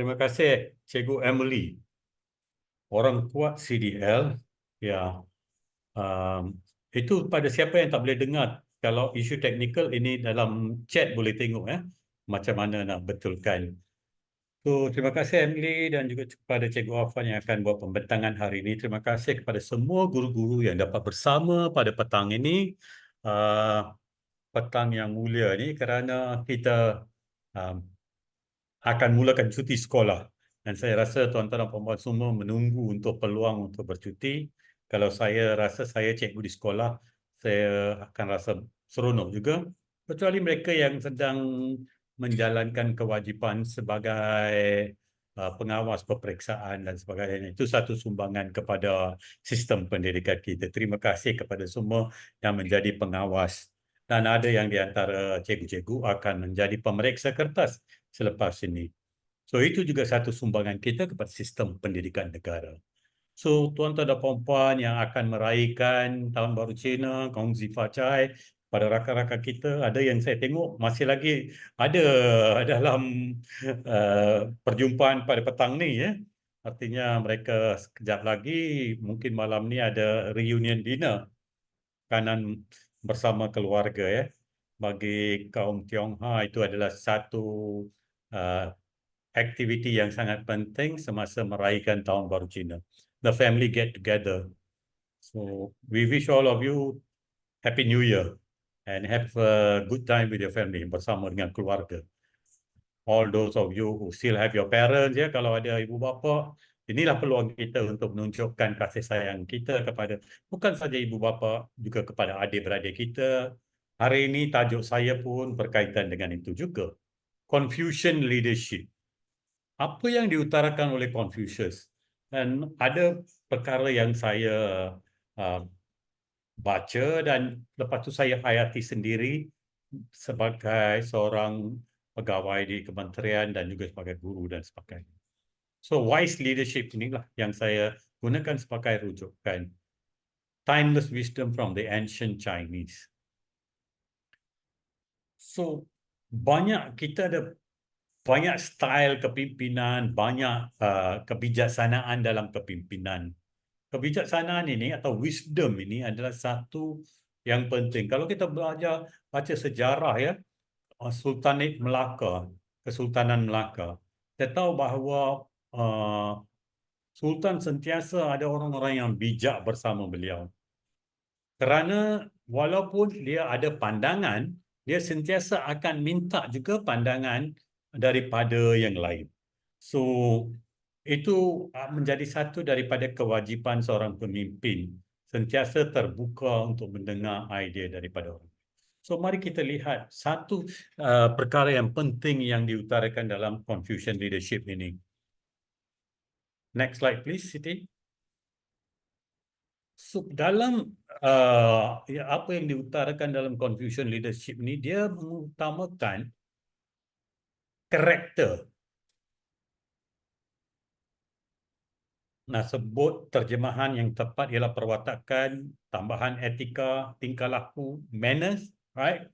Terima kasih, Cikgu Emily. Orang kuat CDL, ya, um, itu pada siapa yang tak boleh dengar. Kalau isu teknikal ini dalam chat boleh tengok macam mana nak betulkan. So, terima kasih Emily dan juga kepada Cikgu Afan yang akan buat pembentangan hari ini. Terima kasih kepada semua guru-guru yang dapat bersama pada petang ini. Petang yang mulia ini kerana kita um, akan mulakan cuti sekolah. Dan saya rasa tuan-tuan dan puan-puan semua menunggu untuk peluang untuk bercuti. Kalau saya rasa saya cikgu di sekolah, saya akan rasa seronok juga. Kecuali mereka yang sedang menjalankan kewajipan sebagai pengawas peperiksaan dan sebagainya. Itu satu sumbangan kepada sistem pendidikan kita. Terima kasih kepada semua yang menjadi pengawas. Dan ada yang di antara cikgu-cikgu akan menjadi pemeriksa kertas selepas ini. So, itu juga satu sumbangan kita kepada sistem pendidikan negara. So, tuan-tuan dan puan-puan yang akan meraihkan Tahun Baru Cina, Kong Zifa Chai, pada rakan-rakan kita, ada yang saya tengok masih lagi ada dalam perjumpaan pada petang ni. Artinya mereka sekejap lagi, mungkin malam ni ada reunion dinner kanan bersama keluarga. Bagi kaum Tionghoa itu adalah satu uh, aktiviti yang sangat penting semasa meraihkan Tahun Baru Cina. The family get together. So we wish all of you Happy New Year and have a good time with your family bersama dengan keluarga. All those of you who still have your parents, kalau ada ibu bapa, inilah peluang kita untuk menunjukkan kasih sayang kita kepada bukan saja ibu bapa, juga kepada adik-beradik kita. Hari ini tajuk saya pun berkaitan dengan itu juga. Confucian Leadership. Apa yang diutarakan oleh Confucius? Dan ada perkara yang saya uh, baca dan lepas tu saya hayati sendiri sebagai seorang pegawai di kementerian dan juga sebagai guru dan sebagainya. So, wise leadership inilah yang saya gunakan sebagai rujukan. Timeless wisdom from the ancient Chinese. So, kita ada banyak style kepimpinan, banyak kebijaksanaan dalam kepimpinan. Kebijaksanaan ini atau wisdom ini adalah satu yang penting. Kalau kita belajar baca sejarah Sultanate Melaka, Kesultanan Melaka, kita tahu bahawa Sultan sentiasa ada orang-orang yang bijak bersama beliau. Kerana walaupun dia ada pandangan, dia sentiasa akan minta juga pandangan daripada yang lain. So, itu menjadi satu daripada kewajipan seorang pemimpin, sentiasa terbuka untuk mendengar idea daripada orang. So, mari kita lihat satu perkara yang penting yang diutarakan dalam Confucian Leadership ini. Next slide please, Siti. So, dalam apa yang diutarakan dalam Confucian Leadership ini, dia mengutamakan karakter. Nah, sebut terjemahan yang tepat ialah perwatakan, tambahan etika, tingkah laku, manners, right?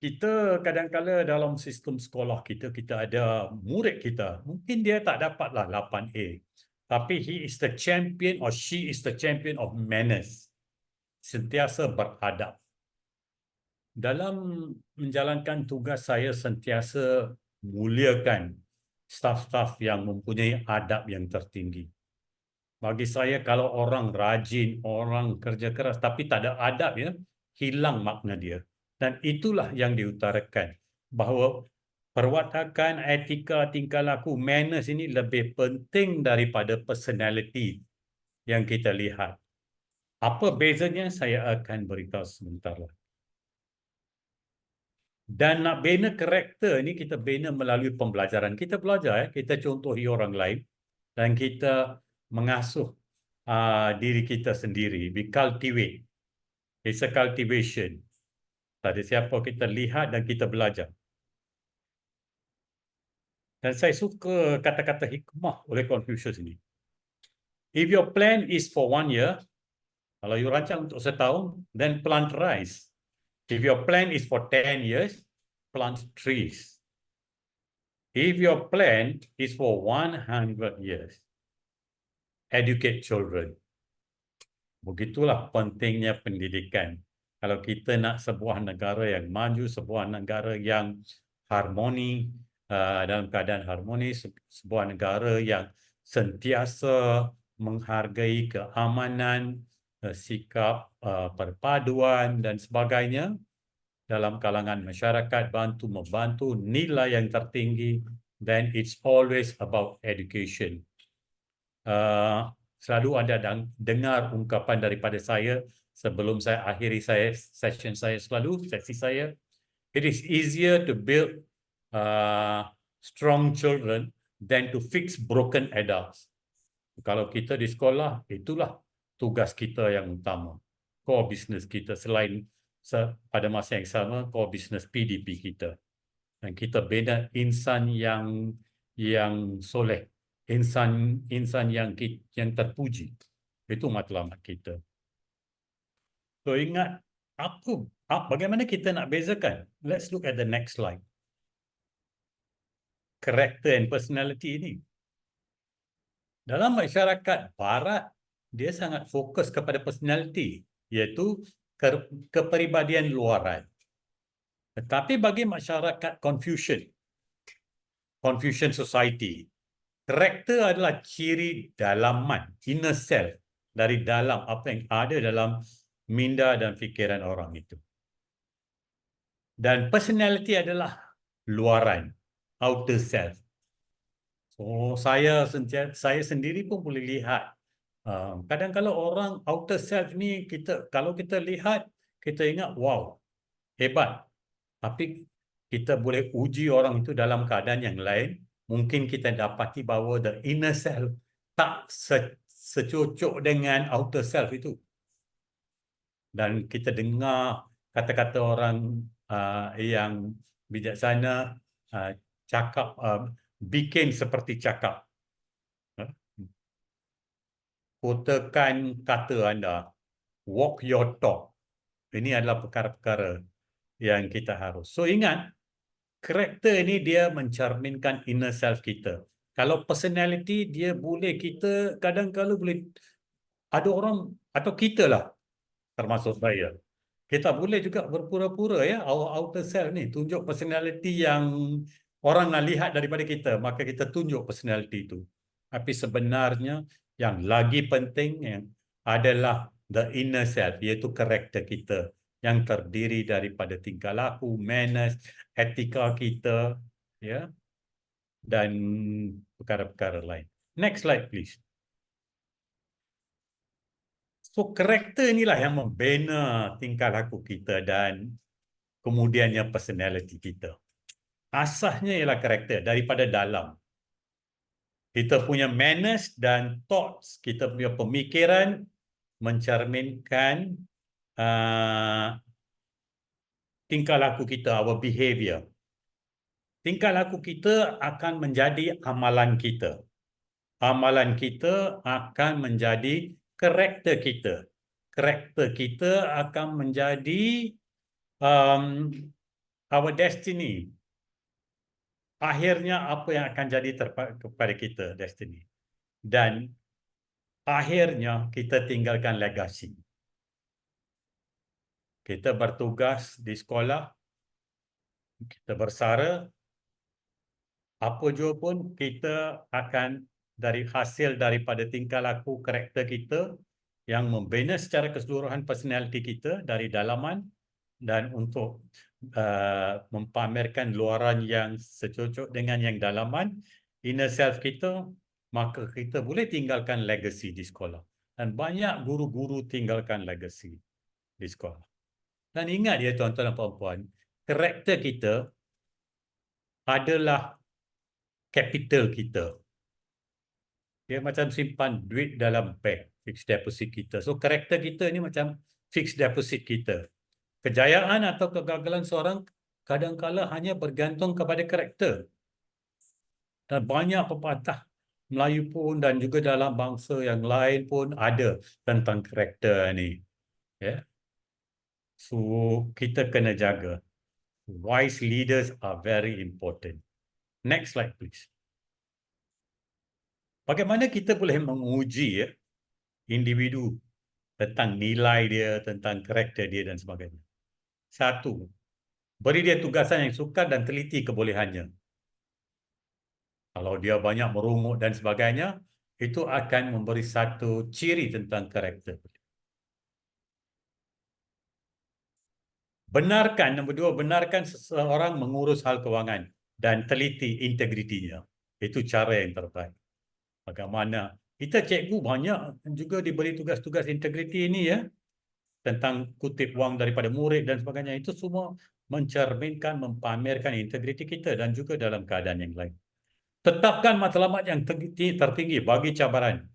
Kita kadang-kala dalam sistem sekolah kita ada murid kita, mungkin dia tak dapatlah 8A. Tapi he is the champion or she is the champion of manners. Sentiasa beradab. Dalam menjalankan tugas saya sentiasa muliakan staf-staf yang mempunyai adab yang tertinggi. Bagi saya kalau orang rajin, orang kerja keras tapi tak ada adab hilang makna dia. Dan itulah yang diutarakan bahawa perwatakan, etika, tingkah laku, manners ini lebih penting daripada personality yang kita lihat. Apa bezanya saya akan beritahu sebentar lah. Dan nak bina karakter ni kita bina melalui pembelajaran. Kita belajar, kita contohi orang lain dan kita mengasuh diri kita sendiri. We cultivate. It's a cultivation. Tadi siapa kita lihat dan kita belajar. Dan saya suka kata-kata hikmah oleh Confucius ini. If your plan is for 1 year, kalau you rancang untuk setahun, then plant rice. If your plan is for 10 years, plant trees. If your plan is for 100 years, educate children. Begitulah pentingnya pendidikan. Kalau kita nak sebuah negara yang maju, sebuah negara yang harmoni, dalam keadaan harmoni, sebuah negara yang sentiasa menghargai keamanan, sikap perpaduan dan sebagainya dalam kalangan masyarakat, membantu nilai yang tertinggi, then it's always about education. Selalu anda dengar ungkapan daripada saya sebelum saya akhiri session saya selalu, sesi saya, it is easier to build strong children than to fix broken adults. Kalau kita di sekolah, itulah tugas kita yang utama. Core business kita selain pada masa yang sama, core business PDP kita. Dan kita bina insan yang soleh, insan yang terpuji. Itu matlamat kita. So ingat, bagaimana kita nak bezakan? Let's look at the next slide. Character and personality ini. Dalam masyarakat barat, dia sangat fokus kepada personality, iaitu kepribadian luaran. Tetapi bagi masyarakat Confucian society, karakter adalah ciri dalaman, inner self, dari dalam apa yang ada dalam minda dan fikiran orang itu. Dan personality adalah luaran, outer self. So saya sendiri pun boleh lihat. Kadang-kadang orang outer self ni, kalau kita lihat, kita ingat, wow, hebat. Tapi kita boleh uji orang itu dalam keadaan yang lain. Mungkin kita dapati bahawa the inner self tak secocok dengan outer self itu. Dan kita dengar kata-kata orang yang bijaksana cakap, bikin seperti cakap. Kotakan kata anda, walk your talk. Ini adalah perkara-perkara yang kita harus. So ingat, karakter ini dia mencerminkan inner self kita. Kalau personality, dia boleh kita kadang-kadang boleh, ada orang atau kita lah, termasuk saya. Kita boleh juga berpura-pura ya, our outer self ni, tunjuk personality yang orang nak lihat daripada kita, maka kita tunjuk personality itu. Tapi sebenarnya yang lagi penting adalah the inner self, iaitu karakter kita yang terdiri daripada tingkah laku, manners, etika kita, ya, dan perkara-perkara lain. Next slide, please. So, karakter inilah yang membina tingkah laku kita dan kemudiannya personality kita. Asasnya ialah karakter daripada dalam. Kita punya manners dan thoughts, kita punya pemikiran mencerminkan tingkah laku kita, our behavior. Tingkah laku kita akan menjadi amalan kita. Amalan kita akan menjadi karakter kita. Karakter kita akan menjadi our destiny. Akhirnya apa yang akan jadi kepada kita, destiny. Dan akhirnya kita tinggalkan legasi. Kita bertugas di sekolah, kita bersara, apa jua pun kita akan dari hasil daripada tingkah laku karakter kita yang membina secara keseluruhan personality kita dari dalaman dan untuk mempamerkan luaran yang secocok dengan yang dalaman, inner self kita, maka kita boleh tinggalkan legacy di sekolah. Dan banyak guru-guru tinggalkan legacy di sekolah. Dan ingat ya tuan-tuan dan puan-puan, karakter kita adalah capital kita. Dia macam simpan duit dalam bank, fixed deposit kita. So karakter kita ni macam fixed deposit kita. Kejayaan atau kegagalan seorang kadang-kala hanya bergantung kepada karakter. Dan banyak pepatah Melayu pun dan juga dalam bangsa yang lain pun ada tentang karakter ni. Yeah. So kita kena jaga. Wise leaders are very important. Next slide, please. Bagaimana kita boleh menguji individu tentang nilai dia, tentang karakter dia dan sebagainya? Satu, beri dia tugasan yang sukar dan teliti kebolehannya. Kalau dia banyak merungut dan sebagainya, itu akan memberi satu ciri tentang karakter. Benarkan, nombor dua, benarkan seseorang mengurus hal kewangan dan teliti integritinya. Itu cara yang terbaik. Bagaimana? Kita cikgu banyak juga diberi tugas-tugas integriti ini ya, tentang kutip wang daripada murid dan sebagainya. Itu semua mencerminkan, mempamerkan integriti kita dan juga dalam keadaan yang lain. Tetapkan matlamat yang tertinggi bagi cabaran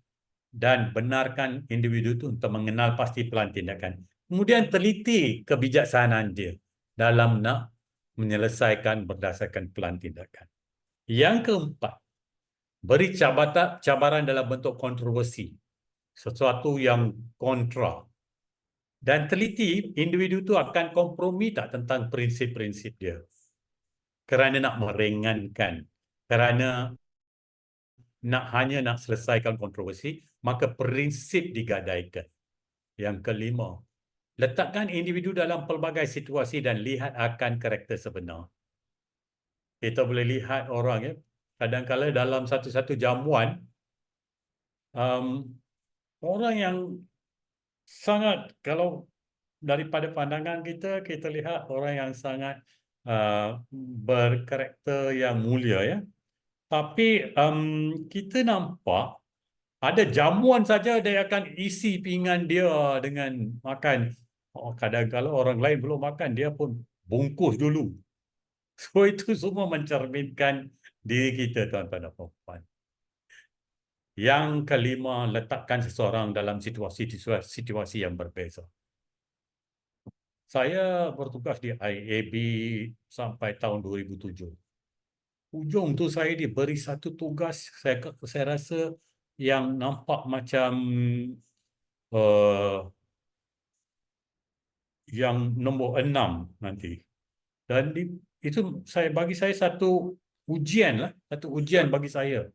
dan benarkan individu itu untuk mengenal pasti pelan tindakan. Kemudian teliti kebijaksanaan dia dalam nak menyelesaikan berdasarkan pelan tindakan. Yang keempat, beri cabaran dalam bentuk kontroversi, sesuatu yang kontra. Dan teliti individu itu akan kompromi tak tentang prinsip-prinsip dia. Kerana nak meringankan, kerana hanya nak selesaikan kontroversi, maka prinsip digadaikan. Yang kelima, letakkan individu dalam pelbagai situasi dan lihat akan karakter sebenar. Kita boleh lihat orang ya, kadang-kadang dalam satu-satu jamuan, orang yang sangat, kalau daripada pandangan kita, kita lihat orang yang sangat berkarakter yang mulia ya. Tapi kita nampak ada jamuan saja dia akan isi pinggan dia dengan makan. Oh, kadang-kadang orang lain belum makan, dia pun bungkus dulu. So itu semua mencerminkan diri kita, tuan-tuan dan puan-puan. Yang kelima, letakkan seseorang dalam situasi yang berbeza. Saya bertugas di IAB sampai tahun 2007. Ujung tu saya diberi satu tugas, saya rasa yang nampak macam yang nombor 6 nanti. Dan itu bagi saya satu ujian lah, satu ujian bagi saya.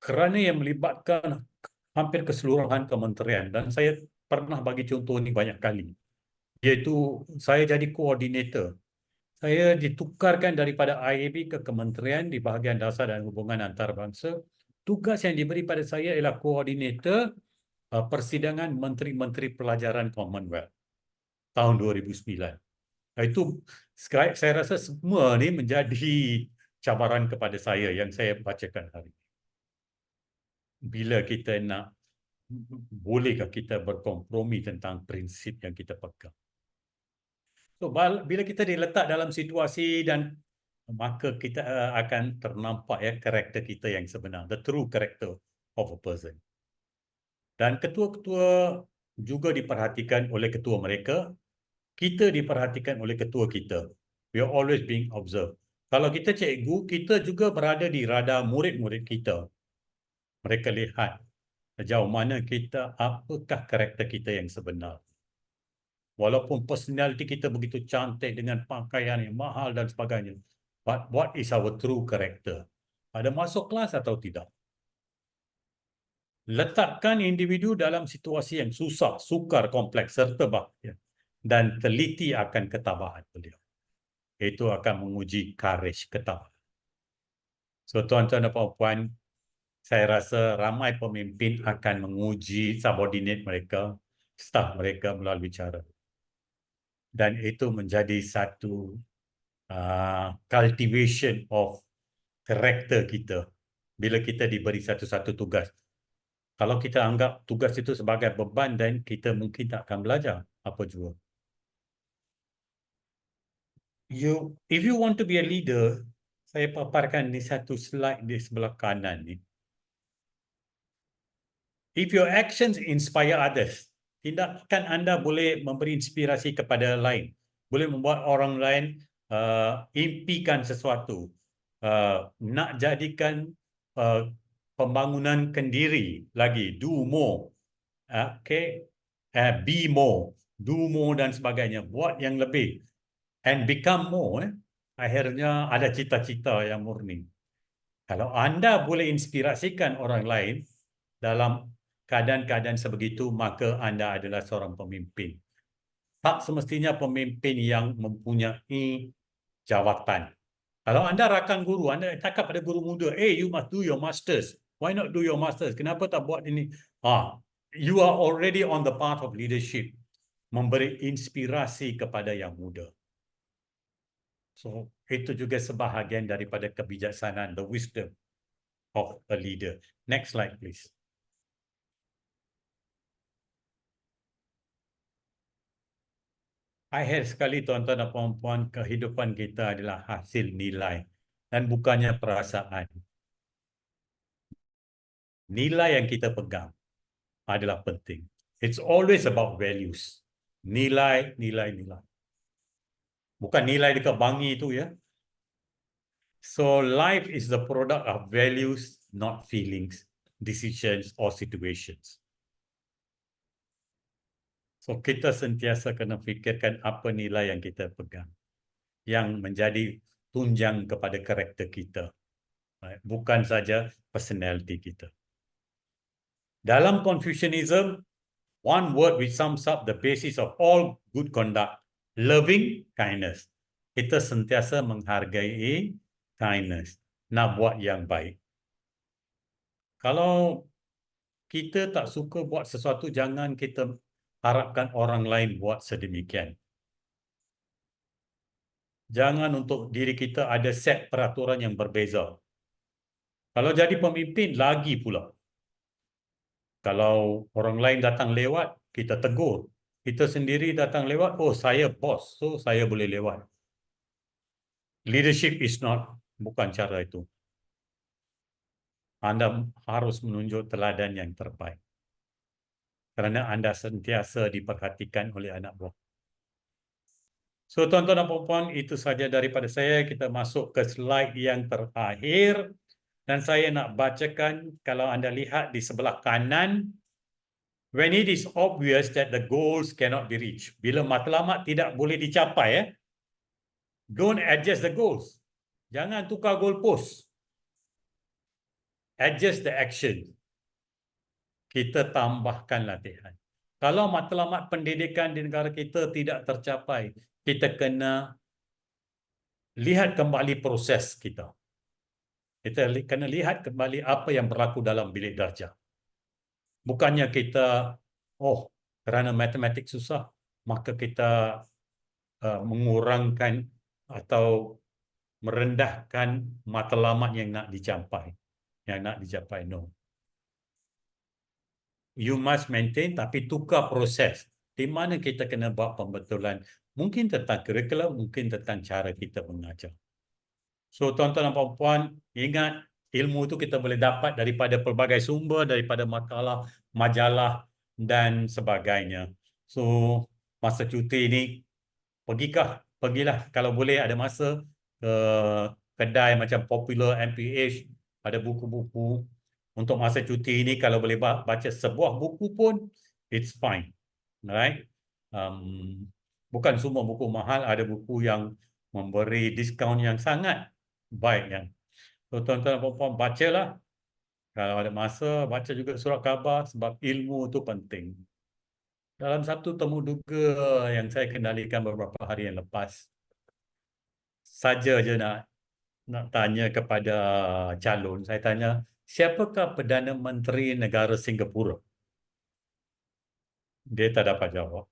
Kerana yang melibatkan hampir keseluruhan kementerian dan saya pernah bagi contoh ini banyak kali. Iaitu saya jadi koordinator. Saya ditukarkan daripada IAB ke kementerian di bahagian dasar dan hubungan antarabangsa. Tugas yang diberi pada saya ialah koordinator persidangan Menteri-Menteri Pelajaran Commonwealth tahun 2009. Itu saya rasa semua ni menjadi cabaran kepada saya yang saya bacakan hari ini. Bila kita nak, bolehkah kita berkompromi tentang prinsip yang kita pegang? So, bila kita diletak dalam situasi dan maka kita akan ternampak ya karakter kita yang sebenar, the true character of a person. Dan ketua-ketua juga diperhatikan oleh ketua mereka, kita diperhatikan oleh ketua kita. We are always being observed. Kalau kita cikgu, kita juga berada di radar murid-murid kita. Mereka lihat sejauh mana kita, apakah karakter kita yang sebenar. Walaupun personality kita begitu cantik dengan pakaian yang mahal dan sebagainya. But what is our true character? Ada masuk kelas atau tidak? Letakkan individu dalam situasi yang susah, sukar, kompleks serta bahaya dan teliti akan ketabahan beliau. Itu akan menguji courage, ketabahan. So tuan-tuan dan puan-puan, saya rasa ramai pemimpin akan menguji subordinate mereka, staf mereka melalui cara. Dan itu menjadi satu cultivation of karakter kita bila kita diberi satu-satu tugas. Kalau kita anggap tugas itu sebagai beban, dan kita mungkin tak akan belajar apa jua. If you want to be a leader, saya paparkan di satu slide di sebelah kanan ni. If your actions inspire others, tindakan anda boleh memberi inspirasi kepada lain, boleh membuat orang lain impikan sesuatu, nak jadikan pembangunan kendiri lagi, do more, be more, do more dan sebagainya, buat yang lebih, and become more. akhirnya ada cita-cita yang murni. Kalau anda boleh inspirasikan orang lain dalam keadaan-keadaan sebegitu, maka anda adalah seorang pemimpin. Tak semestinya pemimpin yang mempunyai jawatan. Kalau anda rakan guru, anda cakap pada guru muda, you must do your masters. Why not do your masters? Kenapa tak buat ini? You are already on the path of leadership. Memberi inspirasi kepada yang muda. So, itu juga sebahagian daripada kebijaksanaan, the wisdom of a leader. Next slide, please. Akhir sekali, tuan-tuan dan puan-puan, kehidupan kita adalah hasil nilai dan bukannya perasaan. Nilai yang kita pegang adalah penting. It's always about values. Nilai, nilai, nilai. Bukan nilai dekat bangi itu ya. So life is the product of values, not feelings, decisions or situations. So kita sentiasa kena fikirkan apa nilai yang kita pegang, yang menjadi tunjang kepada karakter kita. Bukan saja personality kita. Dalam Confucianism, one word which sums up the basis of all good conduct, loving kindness. Kita sentiasa menghargai kindness, nak buat yang baik. Kalau kita tak suka buat sesuatu, jangan kita harapkan orang lain buat sedemikian. Jangan untuk diri kita ada set peraturan yang berbeza. Kalau jadi pemimpin, lagi pula. Kalau orang lain datang lewat, kita tegur. Kita sendiri datang lewat, saya bos, so saya boleh lewat. Leadership is not, bukan cara itu. Anda harus menunjuk teladan yang terbaik. Kerana anda sentiasa diperhatikan oleh anak buah. So, tuan-tuan dan puan-puan, itu saja daripada saya. Kita masuk ke slide yang terakhir. Dan saya nak bacakan, kalau anda lihat di sebelah kanan, when it is obvious that the goals cannot be reached. Bila matlamat tidak boleh dicapai, don't adjust the goals. Jangan tukar goalpost. Adjust the action. Kita tambahkan latihan. Kalau matlamat pendidikan di negara kita tidak tercapai, kita kena lihat kembali proses kita. Kita kena lihat kembali apa yang berlaku dalam bilik darjah. Bukannya kita, kerana matematik susah, maka kita mengurangkan atau merendahkan matlamat yang nak dicapai. No. You must maintain, tapi tukar proses. Di mana kita kena buat pembetulan. Mungkin tentang kurikulum, mungkin tentang cara kita mengajar. So, tuan-tuan dan puan-puan, ingat ilmu itu kita boleh dapat daripada pelbagai sumber, daripada makalah, majalah dan sebagainya. So, masa cuti ini, pergilah kalau boleh ada masa ke kedai macam Popular, MPH, ada buku-buku. Untuk masa cuti ini, kalau boleh baca sebuah buku pun, it's fine. Right? Bukan semua buku mahal, ada buku yang memberi diskaun yang sangat baik. So, tuan-tuan dan puan-puan, bacalah. Kalau ada masa, baca juga surat khabar sebab ilmu itu penting. Dalam satu temu duga yang saya kendalikan beberapa hari yang lepas, saja je nak tanya kepada calon, saya tanya, siapakah Perdana Menteri negara Singapura? Dia tak dapat jawab.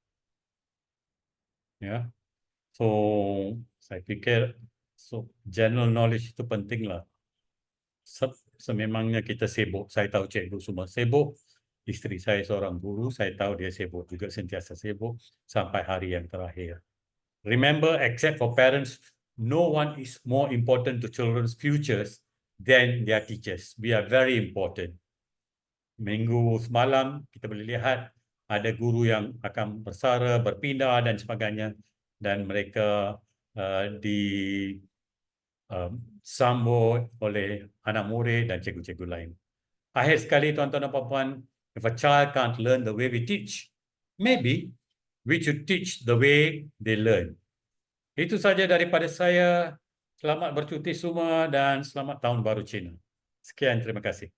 Ya. So, saya fikir general knowledge itu pentinglah. Sememangnya kita sibuk. Saya tahu cikgu semua sibuk. Isteri saya seorang guru, saya tahu dia sibuk juga, sentiasa sibuk sampai hari yang terakhir. Remember, except for parents, no one is more important to children's futures than their teachers. We are very important. Minggu semalam kita boleh lihat ada guru yang akan bersara, berpindah dan sebagainya, dan mereka disambut oleh anak murid dan cikgu-cikgu lain. Akhir sekali, tuan-tuan dan puan-puan, if a child can't learn the way we teach, maybe we should teach the way they learn. Itu saja daripada saya. Selamat bercuti semua dan selamat Tahun Baru Cina. Sekian, terima kasih.